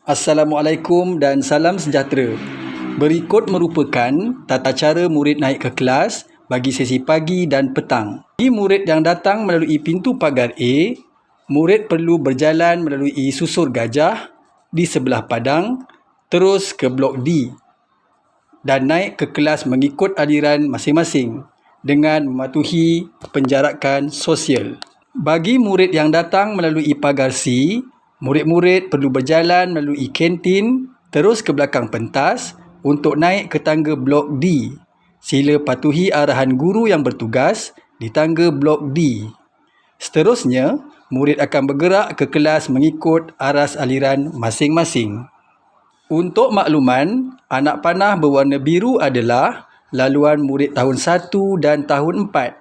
Assalamualaikum dan salam sejahtera. Berikut merupakan tata cara murid naik ke kelas bagi sesi pagi dan petang. Bagi murid yang datang melalui pintu pagar A, murid perlu berjalan melalui susur gajah di sebelah padang terus ke blok D dan naik ke kelas mengikut aliran masing-masing dengan mematuhi penjarakan sosial. Bagi murid yang datang melalui pagar C, murid-murid perlu berjalan melalui kantin terus ke belakang pentas untuk naik ke tangga blok D. Sila patuhi arahan guru yang bertugas di tangga blok D. Seterusnya, murid akan bergerak ke kelas mengikut aras aliran masing-masing. Untuk makluman, anak panah berwarna biru adalah laluan murid tahun 1 dan tahun 4.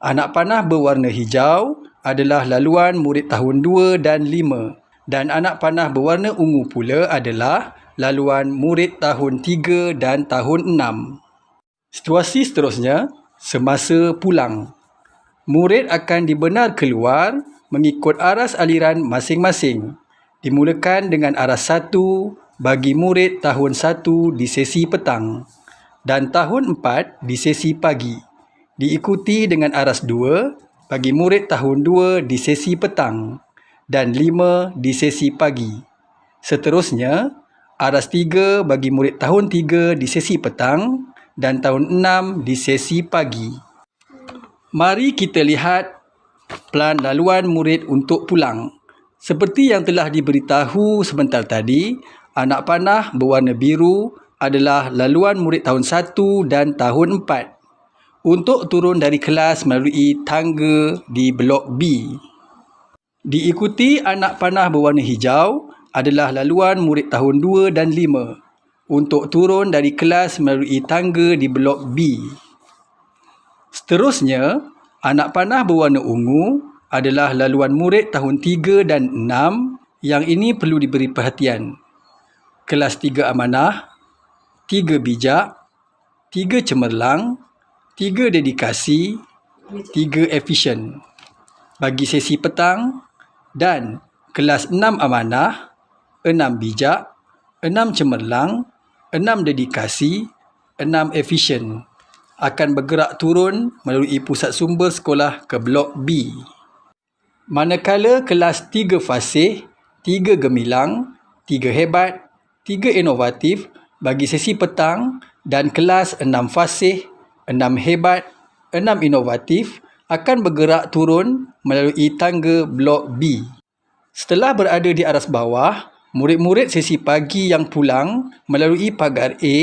Anak panah berwarna hijau adalah laluan murid tahun 2 dan 5. Dan anak panah berwarna ungu pula adalah laluan murid tahun 3 dan tahun 6. Situasi seterusnya, semasa pulang. Murid akan dibenar keluar mengikut aras aliran masing-masing. Dimulakan dengan aras 1 bagi murid tahun 1 di sesi petang dan tahun 4 di sesi pagi. Diikuti dengan aras 2 bagi murid tahun 2 di sesi petang dan 5 di sesi pagi. Seterusnya, aras 3 bagi murid tahun 3 di sesi petang dan tahun 6 di sesi pagi. Mari kita lihat plan laluan murid untuk pulang. Seperti yang telah diberitahu sebentar tadi, anak panah berwarna biru adalah laluan murid tahun 1 dan tahun 4. Untuk turun dari kelas melalui tangga di blok B. Diikuti anak panah berwarna hijau adalah laluan murid tahun 2 dan 5 untuk turun dari kelas melalui tangga di blok B. Seterusnya, anak panah berwarna ungu adalah laluan murid tahun 3 dan 6 yang ini perlu diberi perhatian. Kelas 3 amanah, 3 bijak, 3 cemerlang, 3 dedikasi, 3 efisien bagi sesi petang dan kelas 6 amanah, 6 bijak, 6 cemerlang, 6 dedikasi, 6 efisien akan bergerak turun melalui pusat sumber sekolah ke blok B. Manakala kelas 3 fasih, 3 gemilang, 3 hebat, 3 inovatif bagi sesi petang dan kelas 6 fasih, 6 hebat, 6 inovatif akan bergerak turun melalui tangga blok B. Setelah berada di aras bawah, murid-murid sesi pagi yang pulang melalui pagar A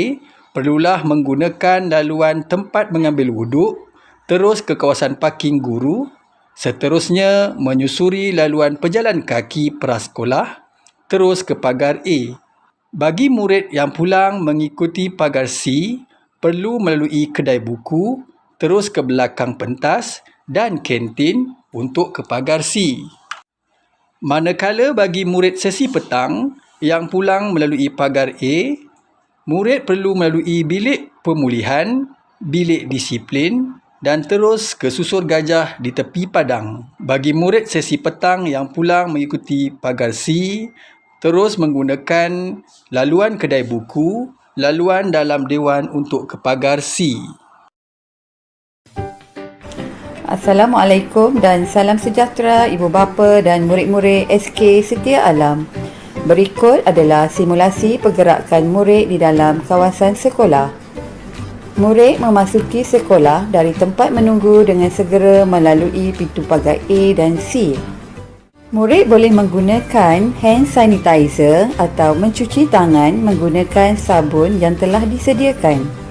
perlulah menggunakan laluan tempat mengambil wuduk terus ke kawasan parking guru, seterusnya menyusuri laluan pejalan kaki prasekolah terus ke pagar A. Bagi murid yang pulang mengikuti pagar C, perlu melalui kedai buku, terus ke belakang pentas dan kantin untuk ke pagar C. Manakala bagi murid sesi petang yang pulang melalui pagar A, murid perlu melalui bilik pemulihan, bilik disiplin dan terus ke susur gajah di tepi padang. Bagi murid sesi petang yang pulang mengikuti pagar C, terus menggunakan laluan kedai buku, laluan dalam dewan untuk ke pagar C. Assalamualaikum dan salam sejahtera ibu bapa dan murid-murid SK Setia Alam. Berikut adalah simulasi pergerakan murid di dalam kawasan sekolah. Murid memasuki sekolah dari tempat menunggu dengan segera melalui pintu pagar A dan C. Murid boleh menggunakan hand sanitizer atau mencuci tangan menggunakan sabun yang telah disediakan.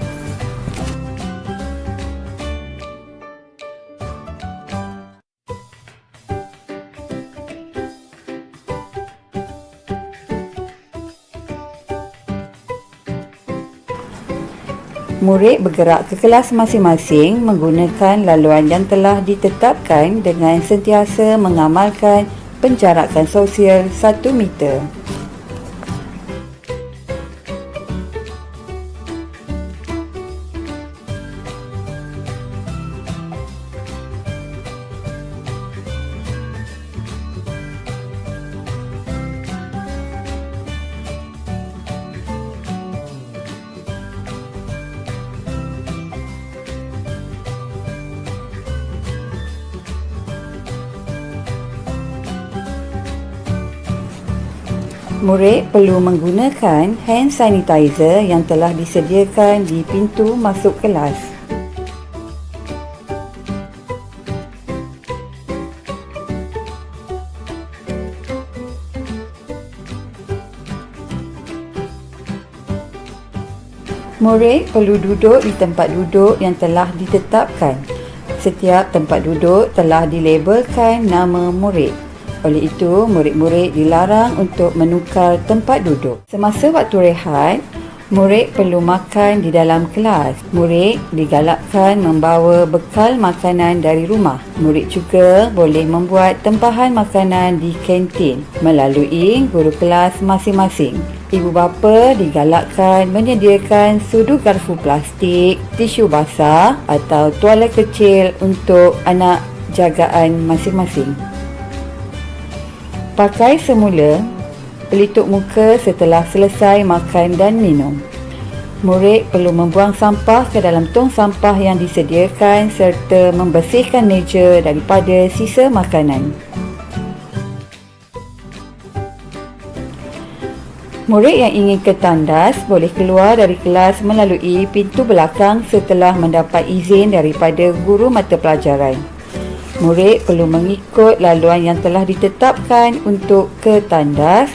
Murid bergerak ke kelas masing-masing menggunakan laluan yang telah ditetapkan dengan sentiasa mengamalkan penjarakan sosial 1 meter. Murid perlu menggunakan hand sanitizer yang telah disediakan di pintu masuk kelas. Murid perlu duduk di tempat duduk yang telah ditetapkan. Setiap tempat duduk telah dilabelkan nama murid. Oleh itu, murid-murid dilarang untuk menukar tempat duduk. Semasa waktu rehat, murid perlu makan di dalam kelas. Murid digalakkan membawa bekal makanan dari rumah. Murid juga boleh membuat tempahan makanan di kantin melalui guru kelas masing-masing. Ibu bapa digalakkan menyediakan sudu garfu plastik, tisu basah atau tuala kecil untuk anak jagaan masing-masing. Pakai semula pelitup muka setelah selesai makan dan minum. Murid perlu membuang sampah ke dalam tong sampah yang disediakan serta membersihkan meja daripada sisa makanan. Murid yang ingin ke tandas boleh keluar dari kelas melalui pintu belakang setelah mendapat izin daripada guru mata pelajaran. Murid perlu mengikut laluan yang telah ditetapkan untuk ke tandas.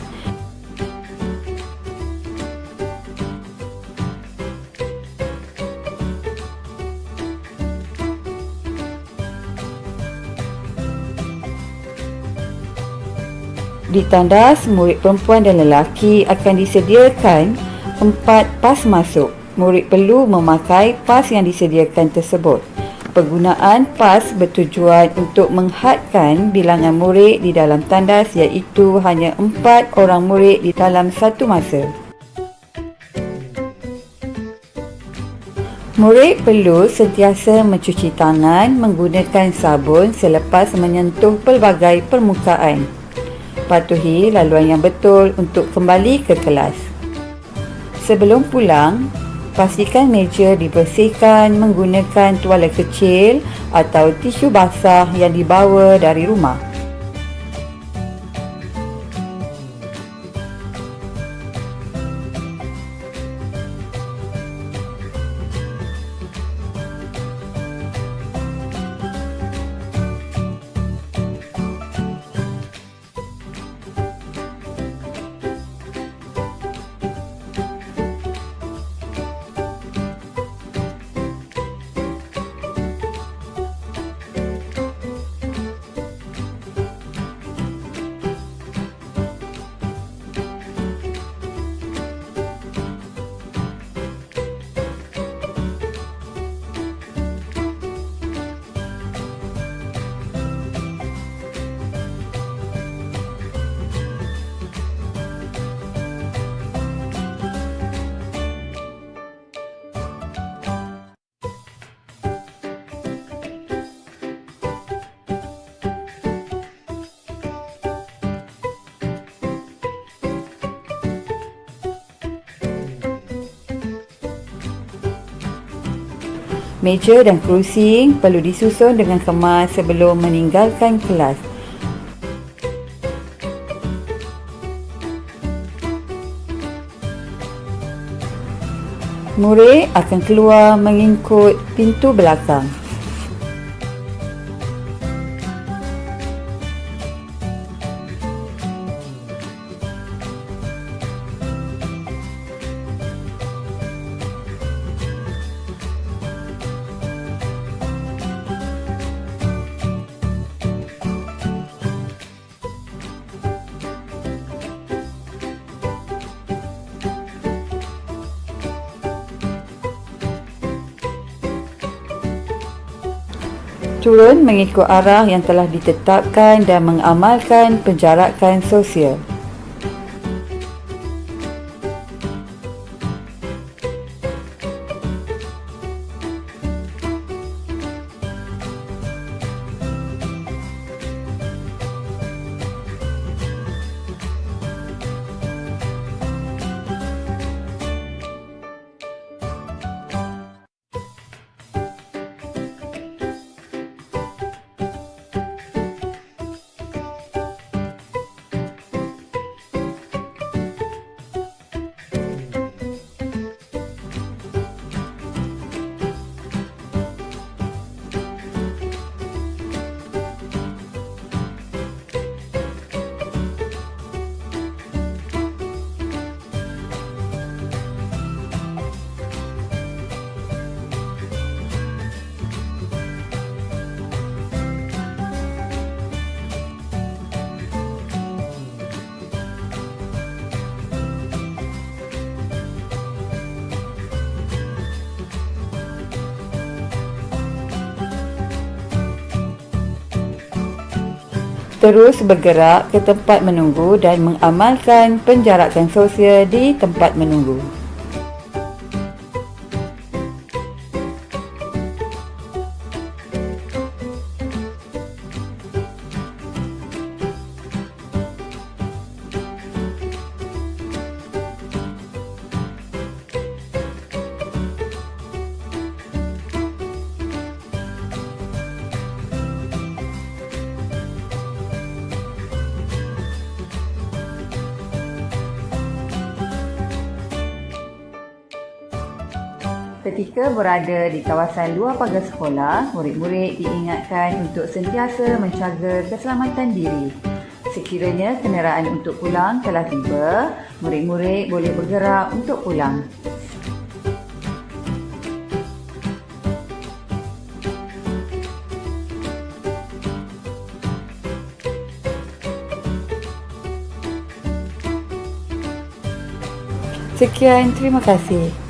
Di tandas, murid perempuan dan lelaki akan disediakan 4 pas masuk. Murid perlu memakai pas yang disediakan tersebut. Penggunaan pas bertujuan untuk menghadkan bilangan murid di dalam tandas iaitu hanya 4 orang murid di dalam satu masa. Murid perlu sentiasa mencuci tangan menggunakan sabun selepas menyentuh pelbagai permukaan. Patuhi laluan yang betul untuk kembali ke kelas. Sebelum pulang, pastikan meja dibersihkan menggunakan tuala kecil atau tisu basah yang dibawa dari rumah. Meja dan kerusi perlu disusun dengan kemas sebelum meninggalkan kelas. Murid akan keluar mengikut pintu belakang. Turun mengikut arah yang telah ditetapkan dan mengamalkan penjarakan sosial. terus bergerak ke tempat menunggu dan mengamalkan penjarakan sosial di tempat menunggu. Ketika berada di kawasan luar pagar sekolah, murid-murid diingatkan untuk sentiasa menjaga keselamatan diri. Sekiranya kenderaan untuk pulang telah tiba, murid-murid boleh bergerak untuk pulang. Sekian, terima kasih.